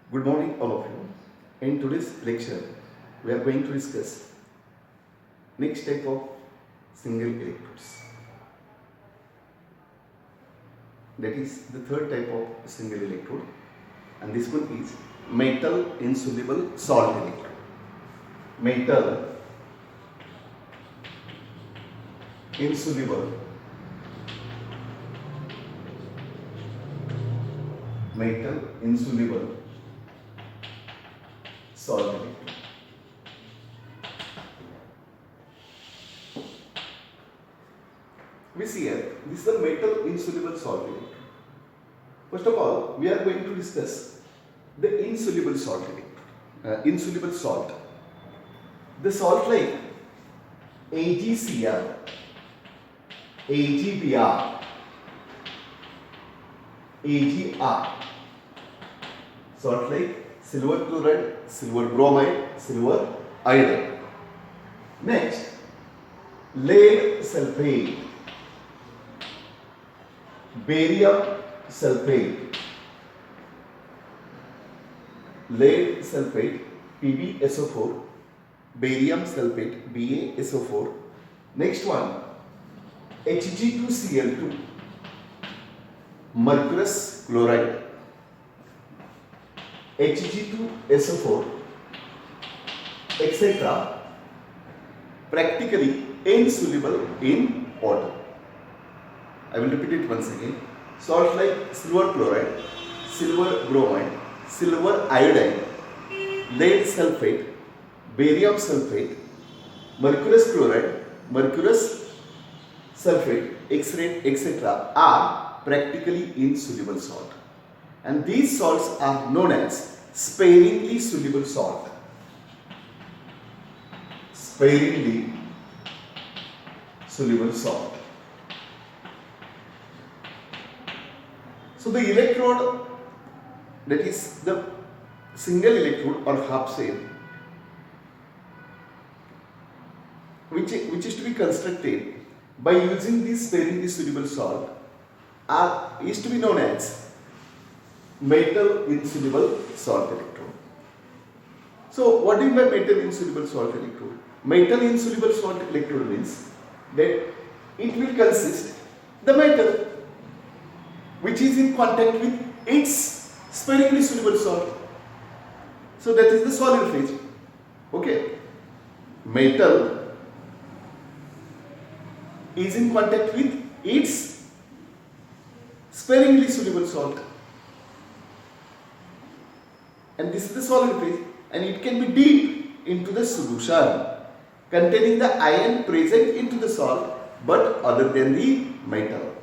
Good morning, all of you. In today's lecture, we are going to discuss next type of single electrodes. That is the third type of single electrode, and this one is metal insoluble salt electrode. Metal insoluble salt electrode. We see here, this is the metal insoluble salt electrode. First of all, we are going to discuss the insoluble salt electrode. Insoluble salt. The salt like AgCl, AgBr, AgR. Salt like silver chloride, silver bromide, silver iodide. Next, lead sulfate, barium sulfate, lead sulfate PbSO4, barium sulfate BaSO4. Next one, Hg2Cl2, mercurous chloride, Hg2SO4, etc. practically insoluble in water. I will repeat it once again. Salt like silver chloride, silver bromide, silver iodide, lead sulfate, barium sulfate, mercurous chloride, mercurous sulfate, etc. are practically insoluble salt. And these salts are known as sparingly soluble salt. Sparingly soluble salt. So the electrode, that is the single electrode or half cell, which is to be constructed by using this sparingly soluble salt, is to be known as metal insoluble salt electrode. So what do you mean by metal insoluble salt electrode? Metal insoluble salt electrode means that it will consist the metal which is in contact with its sparingly soluble salt. So that is the solid phase. Okay. Metal is in contact with its sparingly soluble salt. And this is the solid phase, and it can be deep into the solution containing the ion present into the salt but other than the metal,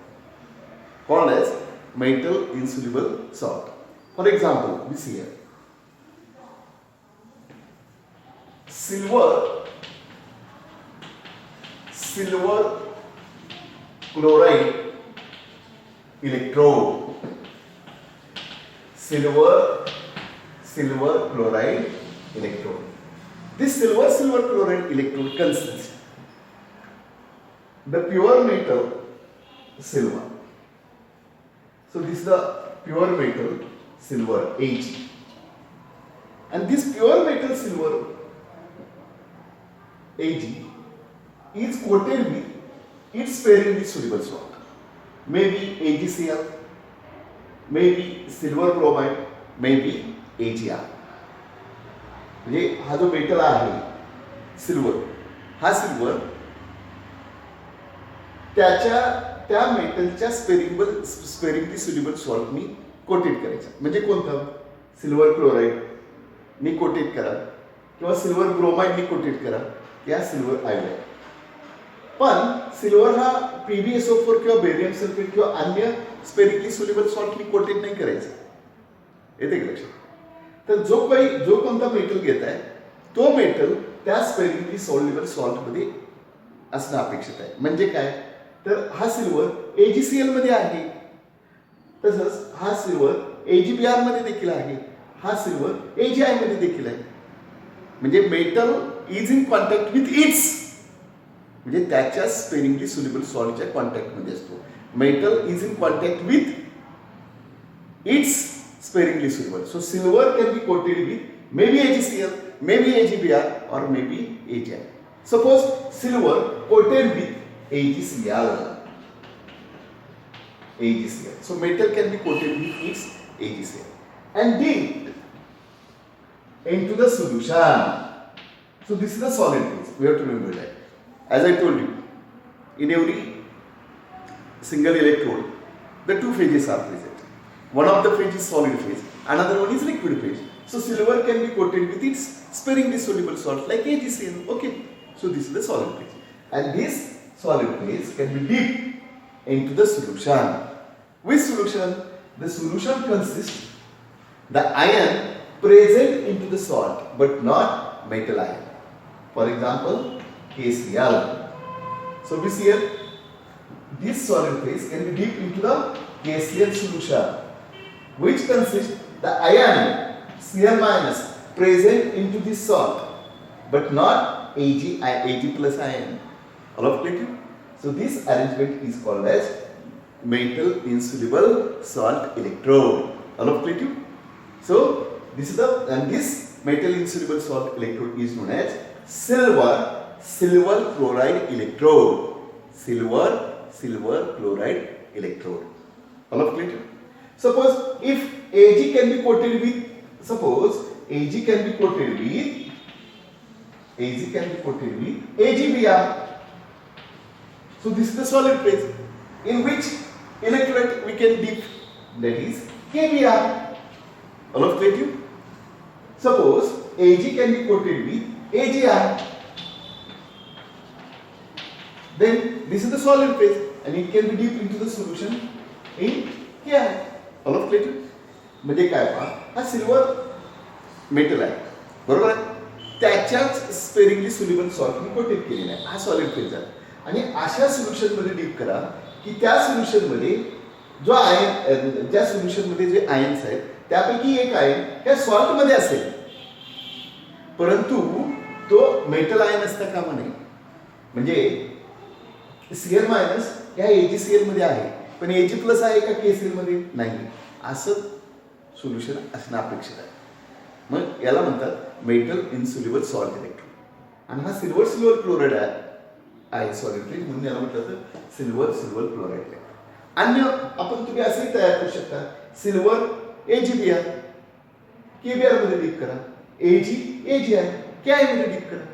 called as metal insoluble salt. For example, we see here silver chloride electrode, silver chloride electrode. This silver chloride electrode consists the pure metal silver. So this is the pure metal silver Ag. And this pure metal silver Ag is coated with its sparingly soluble salt. Maybe AgCl, maybe silver bromide, maybe AgR. म्हणजे हा जो metal आहे silver, हा silver त्या मेटलच्या sparingly soluble सॉल्टनी coated करायचा. म्हणजे कोणतं? Silver chloride नी coated करा किंवा सिल्वर ब्रोमाइडनी कोटेड करा या सिल्वर आयोडाईड. पण सिल्वर हा PbSO4 किंवा बेरियम सल्फेट किंवा अन्य स्पेरिंगली सोल्युबल सॉल्टनी कोटेड नाही करायचं. येते का लक्षात? तर जो कोणता मेटल घेत आहे तो मेटल त्या स्पेरिंगली सोल्युबल सॉल्ट मध्ये असणं अपेक्षित आहे. म्हणजे काय? तर हा सिल्वर AgCl मध्ये आहे, तसंच हा सिल्वर AgBr मध्ये देखील आहे, हा सिल्वर AgI मध्ये देखील आहे. म्हणजे metal is in contact with its, म्हणजे त्याच्या स्पेरिंगली सोल्युबल सॉल्टच्या कॉन्टॅक्ट मध्ये असतो. Metal is in contact with its sparingly soluble. So silver can be coated with maybe AgCl, maybe AgBr, or maybe AgI. Suppose silver coated with AgCl. AgCl. So metal can be coated with its AgCl and dipped into the solution. So this is the solid phase. We have to remember that. As I told you, in every single electrode, the two phases are present. One of the phase is solid phase, another one is liquid phase. So silver can be coated with its sparingly soluble salt like AgCl. Okay. So this is the solid phase. And this solid phase can be dipped into the solution. Which solution? The solution consists the ion present into the salt but not metal ion. For example, KCl. So we see here, this solid phase can be dipped into the KCl solution, which consists the ion Cl minus present into this salt but not Ag plus ion. All of clear? So this arrangement is called as metal insoluble salt electrode. All of clear? So this is this metal insoluble salt electrode is known as silver chloride electrode. Silver chloride electrode. All of clear? Suppose if Ag can be coated with AgBr. So this is the solid phase in which electrolyte we can dip, that is KBr. All of clear? Suppose Ag can be coated with AgI. Then this is the solid phase and it can be dipped into the solution in KI. All of clear? म्हणजे काय पहा, हा silver metal आहे, बरोबर आहे, त्याच्याच sparingly soluble सॉल्टने coated केलेला आहे. हा सॉलिड फेज आहे आणि अशा सोल्युशन मध्ये डीप करा की त्या सोल्युशन मध्ये जो आयन, ज्या सोल्युशन मध्ये जे आयन्स आहेत त्यापैकी एक आयन त्या सॉल्ट मध्ये असेल, परंतु तो मेटल आयन असता कामा नये. म्हणजे Cl मायनस या AgCl मध्ये आहे पण Ag प्लस आहे का KCl मध्ये नाही, असं सोल्युशन असणं अपेक्षित आहे. मग याला म्हणतात मेटल इन्सोल्युबल सॉल्ट इलेक्ट्रोड. आणि हा सिल्वर क्लोराइड आहे सॉलिड फेज, म्हणून याला म्हटलं सिल्वर क्लोराइड इलेक्ट्रोड. अन्य आपण तुम्ही असेही तयार करू शकता, सिल्वर AgBr, KBr मध्ये डिप करा, AgI, KI मध्ये डिप करा.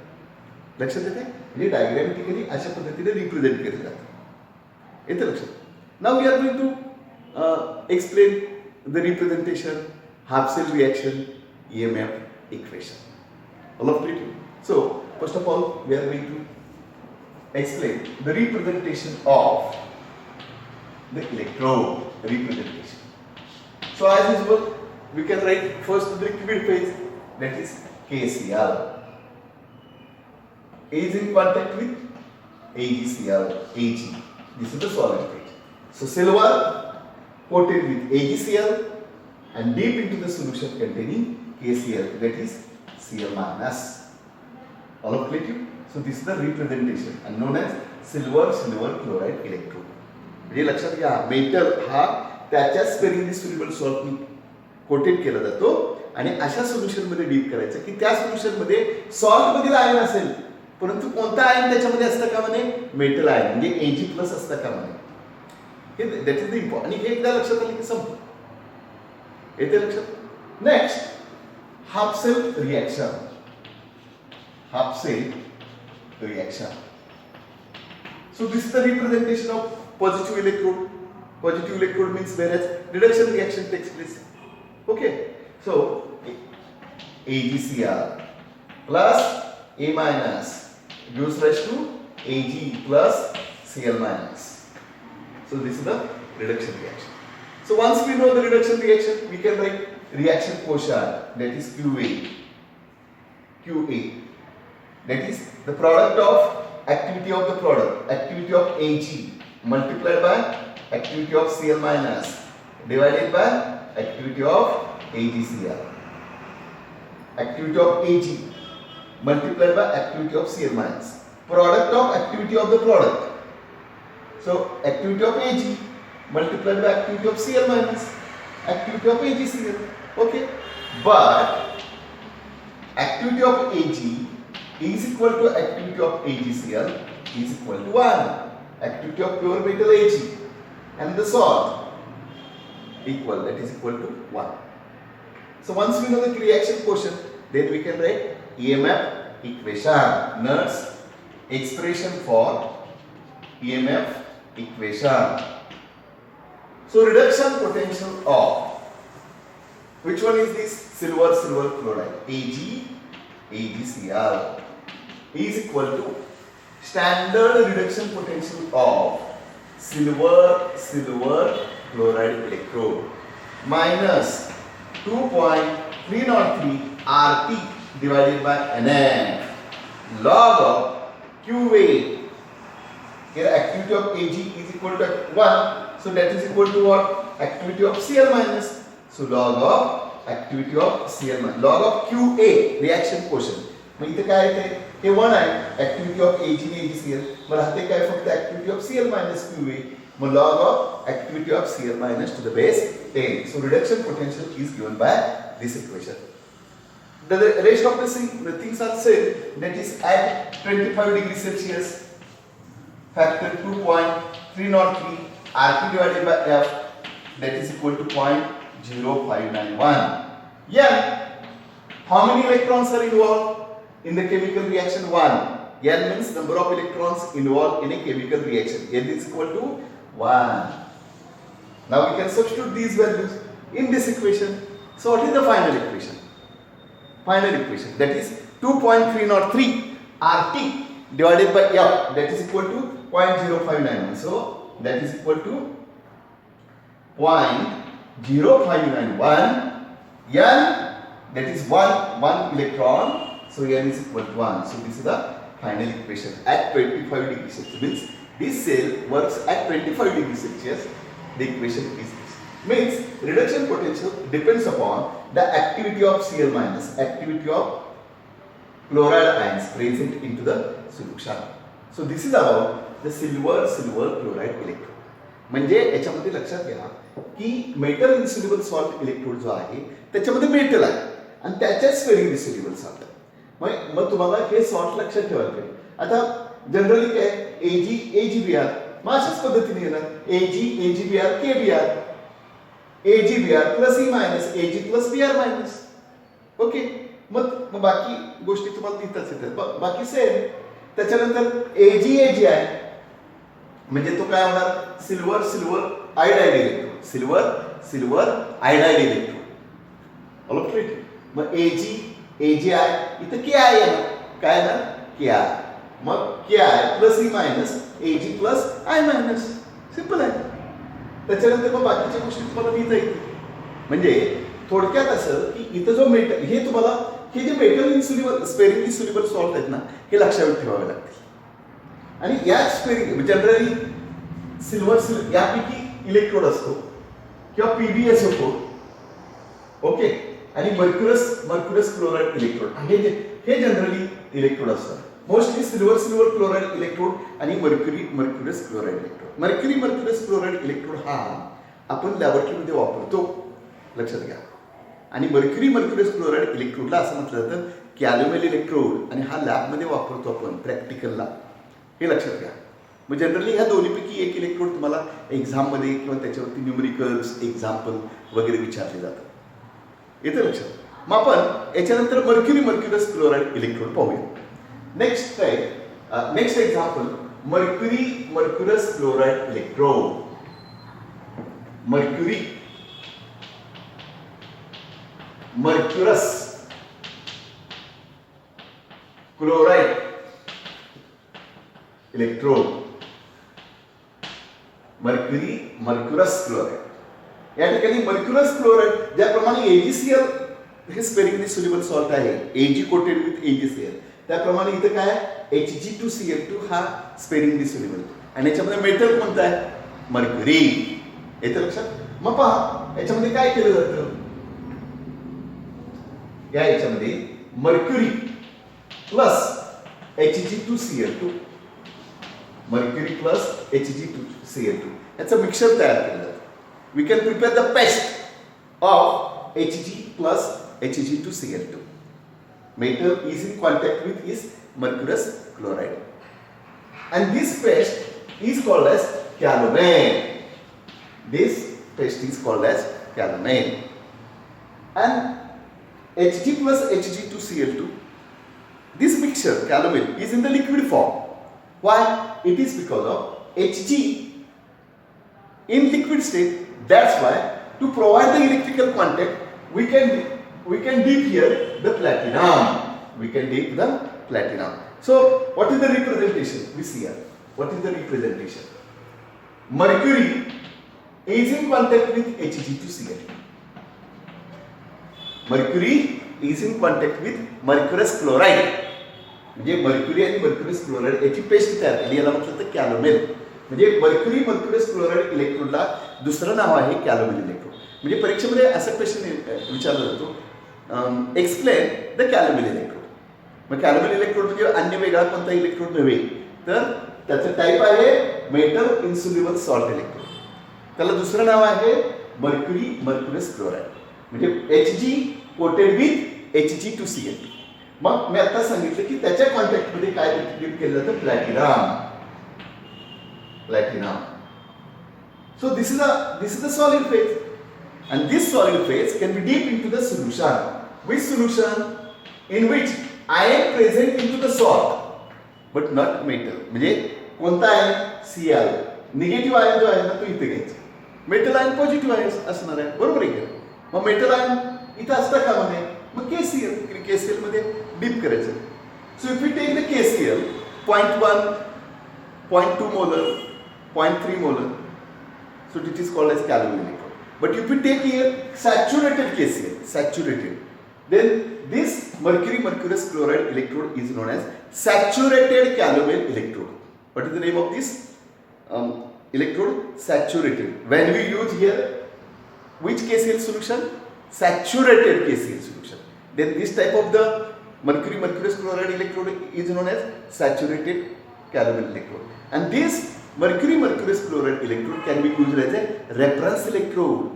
लक्षात येते? म्हणजे डायग्रामॅटिकली अशा पद्धतीने रिप्रेझेंट केलं जातं. येतं लक्षात? Now we are going to explain the representation, half cell reaction, EMF equation. All of it. So first of all, we are going to explain the representation of the electrode representation. So as usual, we can write first the liquid phase, that is KCl, is in contact with AgCl, Ag. This is the solid phase. So silver coated with AgCl and deep into the solution containing KCl, that is Cl minus. All of clear? So this is the representation and known as silver chloride electrode. म्हणजे लक्षात घ्या, metal हा त्याच्या sparingly soluble सॉल्टनी coated केला जातो आणि अशा solution मध्ये डीप करायचं की त्या सोल्युशन मध्ये सॉल्ट मधील आयन असेल, परंतु कोणता आयन त्याच्यामध्ये असता कामा नये, मेटल आयन म्हणजे Ag प्लस असता कामा नये. That is the important. आणि हे एकदा लक्षात आलं की संपलं. येते लक्षात? Next, half cell reaction. So this is the representation of positive electrode. Positive electrode means whereas reduction reaction takes place. Okay. So AgCl plus A minus gives rise to Ag plus Cl minus. So this is the reduction reaction. So once we know the reduction reaction, we can write reaction quotient, that is QA. That is the product of activity of the product, activity of Ag multiplied by activity of Cl minus divided by activity of AgCl. Activity of Ag multiplied by activity of Cl minus. Product of activity of the product. So activity of Ag multiplied by activity of Cl minus. activity of AgCl. Okay, but activity of Ag is equal to activity of AgCl is equal to 1. Activity of pure metal Ag and the salt equal, that is equal to 1. So once we know the reaction quotient, then we can write EMF equation. Notes expression for EMF equation. So reduction potential of, which one is this? Silver chloride, AgCl is equal to standard reduction potential of silver chloride electrode minus 2.303 RT divided by NF log of QA. Here activity of Ag is equal to 1, so that is equal to what? Activity of Cl minus. So log of activity of Cl minus, log of QA reaction quotient. मग इथे काय येते? हे 1 आहे activity of Ag आणि AgCl. मग राहते काय फक्त activity of Cl minus QA. Mug log of activity of Cl minus to the base 10. So reduction potential is given by this equation. The rest of the things are same. That is at 25 degrees Celsius, factor 2.303 RT divided by F, that is equal to 0.0591. Yeah. How many electrons are involved in the chemical reaction? 1. N means number of electrons involved in a chemical reaction. N is equal to 1. Now we can substitute these values in this equation. So what is the final equation? Final equation, that is 2.303 RT divided by F, that is equal to 0.0591. So that is equal to 0.0591. N, that is one electron. So N is equal to 1. So this is the final equation at 25 degrees Celsius. Means this cell works at 25 degrees Celsius. The equation is this. Means reduction potential depends upon the activity of Cl minus, activity of chloride ions present into the solution. So this is about the silver chloride electrode. म्हणजे याच्यामध्ये लक्षात घ्या की metal insoluble salt electrode जो आहे त्याच्यामध्ये metal आहे आणि त्याच्याच स्पेरिंग इन्सोल्युबल सॉल्ट आहे. मग तुम्हाला हे सॉल्ट लक्षात ठेवायला पाहिजे. आता जनरली काय AgBr मग अशाच पद्धतीने येणार AgBr KBr, AgBr plus E minus Ag plus Br minus. Okay, मग बाकी गोष्टी तुम्हाला लिहिताच येतात, बाकी सेम. त्याच्यानंतर Ag आहे म्हणजे तो काय होणार? Silver iodide electrode, silver iodide electrode. Alright. मग AgI इथं KI आहे, काय ना KI. मग KI plus E minus Ag plus I minus. Simple आहे. त्याच्यानंतर मग बाकीच्या गोष्टी तुम्हाला लिहिता येतील. म्हणजे थोडक्यात असं की इथं जो मेटल, हे तुम्हाला हे जे metal insoluble sparing insoluble salt आहेत ना, हे लक्षात ठेवावे लागतील. आणि या स्पेरिंग जनरली सिल्वर यापैकी इलेक्ट्रोड असतो किंवा PbS होतो. ओके, आणि मर्क्युरस क्लोराइड इलेक्ट्रोड हे जनरली इलेक्ट्रोड असतात. मोस्टली सिल्वर क्लोराइड इलेक्ट्रोड आणि mercurous chloride electrode. Mercurous chloride electrode हा आपण लॅबोरेटरीमध्ये वापरतो, लक्षात घ्या. आणि मर्क्युरस क्लोराइड इलेक्ट्रोडला असं म्हटलं जातं कॅल्युमेल इलेक्ट्रोड, आणि हा लॅबमध्ये वापरतो आपण प्रॅक्टिकलला, हे लक्षात घ्या. मग जनरली ह्या दोन्हीपैकी एक इलेक्ट्रोड तुम्हाला एक्झाममध्ये किंवा त्याच्यावरती न्यूमेरिकल्स एक्झाम्पल वगैरे विचारले जातात. येतं लक्षात. मग आपण याच्यानंतर मर्क्युरस क्लोराइड इलेक्ट्रोड पाहूया. Next example mercurous chloride electrode. Mercurous chloride electrode. Mercurous chloride. या ठिकाणी मर्क्युरस क्लोराइड ज्याप्रमाणे AgCl हे स्पेरिंगली सोल्युबल सॉल्ट आहे, Ag कोटेड विथ AgCl, त्याप्रमाणे इथं काय H2Cl2 हा स्पेरिंगली सोल्युबल, आणि याच्यामध्ये मेटल कोणतं आहे? मर्क्युरी. येतं लक्षात. मग पहा याच्यामध्ये काय केलं जातं, या याच्यामध्ये mercury plus Hg2Cl2, mercury plus Hg2Cl2 याचं मिक्सर तयार केलं जातं. We can prepare the paste of Hg plus Hg2Cl2. Metal is in contact with is mercurous chloride. And this paste is called as calomel. This paste is called as calomel. And Hg plus Hg2Cl2, this mixture calomel is in the liquid form. Why? It is because of Hg in liquid state. That's why to provide the electrical contact, we can dip here the platinum. We can dip the platinum. So what is the representation? We see here. What is the representation? Mercury is in contact with Hg2Cl2. Mercury is in contact with mercurous chloride. म्हणजे mercury आणि mercurous chloride याची paste तयार केली, याला म्हटलं तर calomel. म्हणजे mercury mercurous chloride इलेक्ट्रोडला दुसरं नाव आहे कॅलोमेल इलेक्ट्रोड. म्हणजे परीक्षेमध्ये असा क्वेश्चन विचारला जातो, explain the calomel electrode. Mug calomel electrode म्हणजे अन्य वेगळा कोणता इलेक्ट्रोड नव्हे, तर त्याचं टाईप आहे मेटल इन्सुल्युबल सॉल्ट इलेक्ट्रोड. त्याला दुसरं नाव आहे मर्क्युरी मर्क्युरस क्लोराईड. म्हणजे Hg कोटेड विथ Hg2Cl2. मग मी आता सांगितलं की त्याच्या कॉन्टॅक्टमध्ये काय डिप केलं जातं? Platinum. So this is the solid phase, and this solid phase can be deep into the solution. Which solution? In which ion present into the salt but not metal. म्हणजे कोणता आयन? Cl. निगेटिव्ह आयन जो आहे ना तो इथे घ्यायचा, metal ion positive ion असणार आहे, बरोबर आहे का? मग मेटल आयन इथं असतं का म्हणे, मग KCl मध्ये डीप करायचं. So if you take the KCl 0.1, 0.2 molar, 0.3 molar, so it is called as calomel electrode. But if you take here saturated KCl, saturated, then this mercurous chloride electrode is known as saturated calomel electrode. What is the name of this electrode? Saturated. When we use here which KCl solution? Saturated KCl solution. Then this type of the mercurous chloride electrode is known as saturated calomel electrode. And this mercurous chloride electrode can be used as a reference electrode.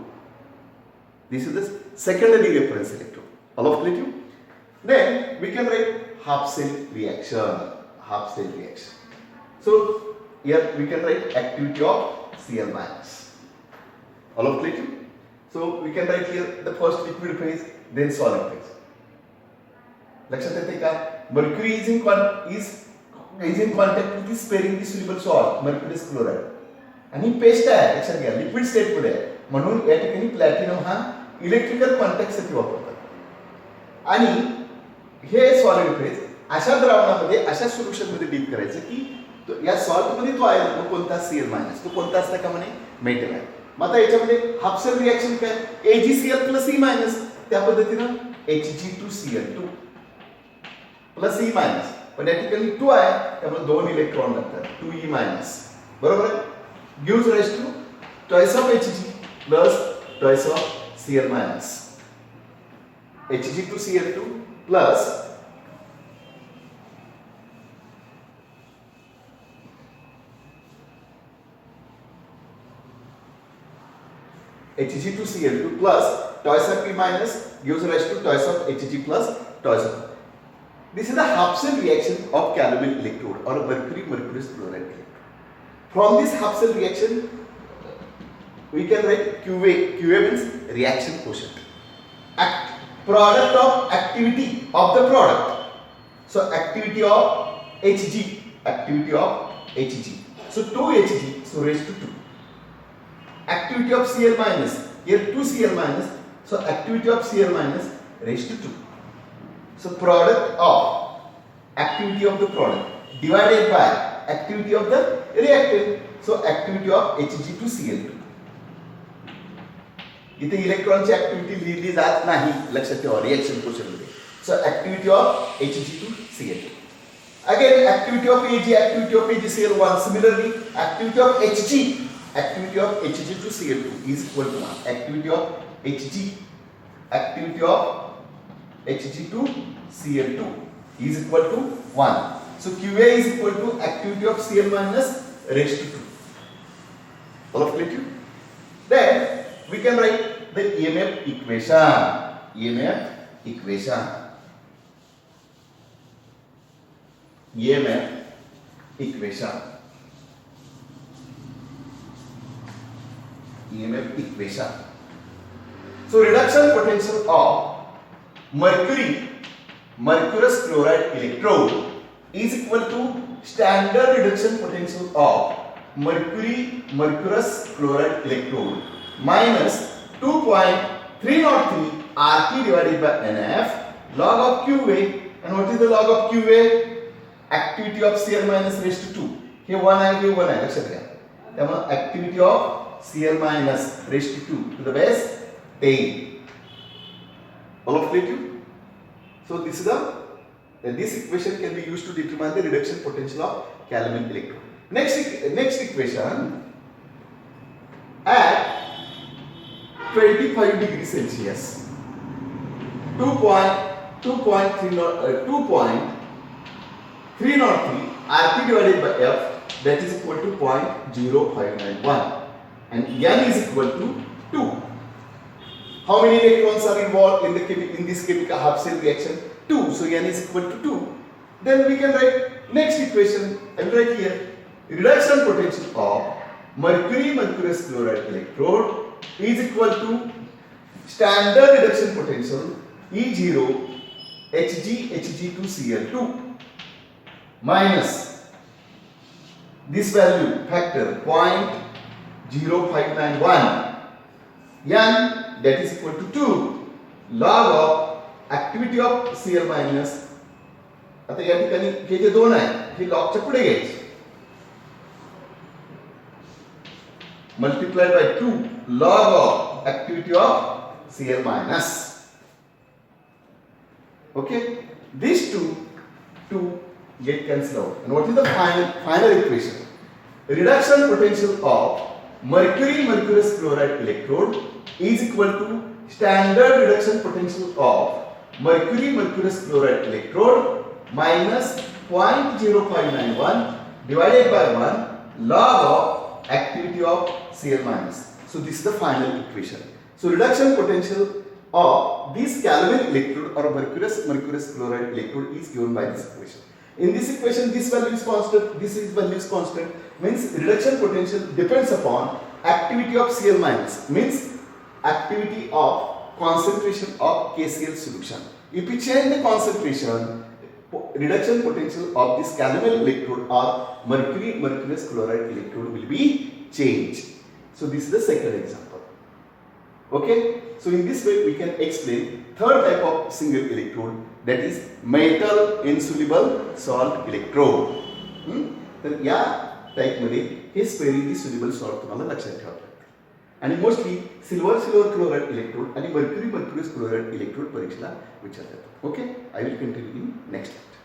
This is the secondary reference electrode. All of clear? Then we can write half cell reaction. Half cell reaction. So here we can write activity of Cl minus. All of clear? So we can write here the first liquid phase, then solid phase. लक्षात येते का? Mercury is in contact with the sparingly soluble salt, mercurous chloride. आणि paste आहे, लक्षात घ्या, liquid state मध्ये आहे, म्हणून या ठिकाणी प्लॅटिनम हा इलेक्ट्रिकल कॉन्टॅक्टसाठी वापरतात. आणि हे सॉलिड फेज अशा द्रावणामध्ये अशा सोल्युशन मध्ये डीप करायचं की या सॉल्ट मध्ये तो आयन कोणता? Cl minus. तो कोणता असता का म्हणे? मेटल आहे. मग आता याच्यामध्ये हाफ सेल रिएक्शन काय? AgCl plus E minus. त्या पद्धतीनं Hg2Cl2 प्लस E मायनस. पण या ठिकाणी 2 आहे, त्यामुळे 2 इलेक्ट्रॉन लागतात, 2E मायनस. बरोबर आहे? Gives rise to twice of Hg plus twice of Cl minus. Hg2Cl2 plus Hg2Cl2 plus twice of E minus gives rise to twice of Hg plus twice of. This is the half cell reaction of calomel electrode or mercurous chloride electrode. From this half cell reaction, we can write QA. QA means reaction quotient. Product of activity of the product. So activity of Hg. Activity of Hg. So 2 Hg. So raised to 2. Activity of Cl minus. Here 2 Cl minus. So activity of Cl minus raised to 2. So product of activity of the product divided by activity of the reactant. So activity of Hg2Cl2. इथे इलेक्ट्रॉनची activity लिहिली जात नाही, लक्षात ठेवा reaction question मध्ये. So activity of Hg2Cl2. Again activity of Ag, activity of AgCl1. Similarly activity of Hg, activity of Hg2Cl2 is equal to 1. Activity of Hg, activity of Hg2Cl2 is equal to 1. So QA is equal to activity of Cl minus raised to 2. All of clear? Then we can write the EMF equation. EMF equation. EMF equation. EMF equation. So reduction potential of mercurous chloride electrode is equal to standard reduction potential of mercurous chloride electrode minus 2.303 RT divided by NF log of QA. And what is the log of QA? Activity of Cl minus raised to 2. हे 1 आहे, हे 1 आहे, लक्षात घ्या. त्यामुळे activity of Cl minus raised to 2 to the base 10. All of it. So this is this equation can be used to determine the reduction potential of calomel electrode. Next equation, at 25 degrees Celsius, 2.303 RT divided by F, that is equal to 0.0591, and N is equal to 2. How many electrons are involved in this chemical half cell reaction? 2. So N is equal to 2. Then we can write next equation. I will write here. Reduction potential of mercurous chloride electrode is equal to standard reduction potential E0 Hg2Cl2 minus this value factor 0.0591, N that is equal to 2 log of activity of Cl minus. आता या ठिकाणी हे जे 2 आहे हे लॉगच्या पुढे घ्यायचे, multiplied by 2 log of activity of Cl minus. Okay, these two get cancelled out. And what is the final equation? Reduction potential of mercurous chloride electrode is equal to standard reduction potential of mercurous chloride electrode minus 0.0591 divided by 1 log of activity of Cl minus. So this is the final equation. So reduction potential of this calomel electrode or mercurous chloride electrode is given by this equation. In this equation, this value is constant, this value is constant, means reduction potential depends upon activity of Cl minus, means activity of concentration of KCl solution. If we change the concentration, reduction potential of this calomel electrode or mercurous chloride electrode will be changed. So this is the second example. Okay, so in this way we can explain third type of single electrode, that is metal insoluble salt electrode. तर या type मध्ये हे स्पेरिली soluble salt तुम्हाला लक्षात ठेवावे लागते. आणि mostly silver chloride electrode आणि mercurous chloride electrode परीक्षेला विचारतात. Okay, I will continue in next lecture.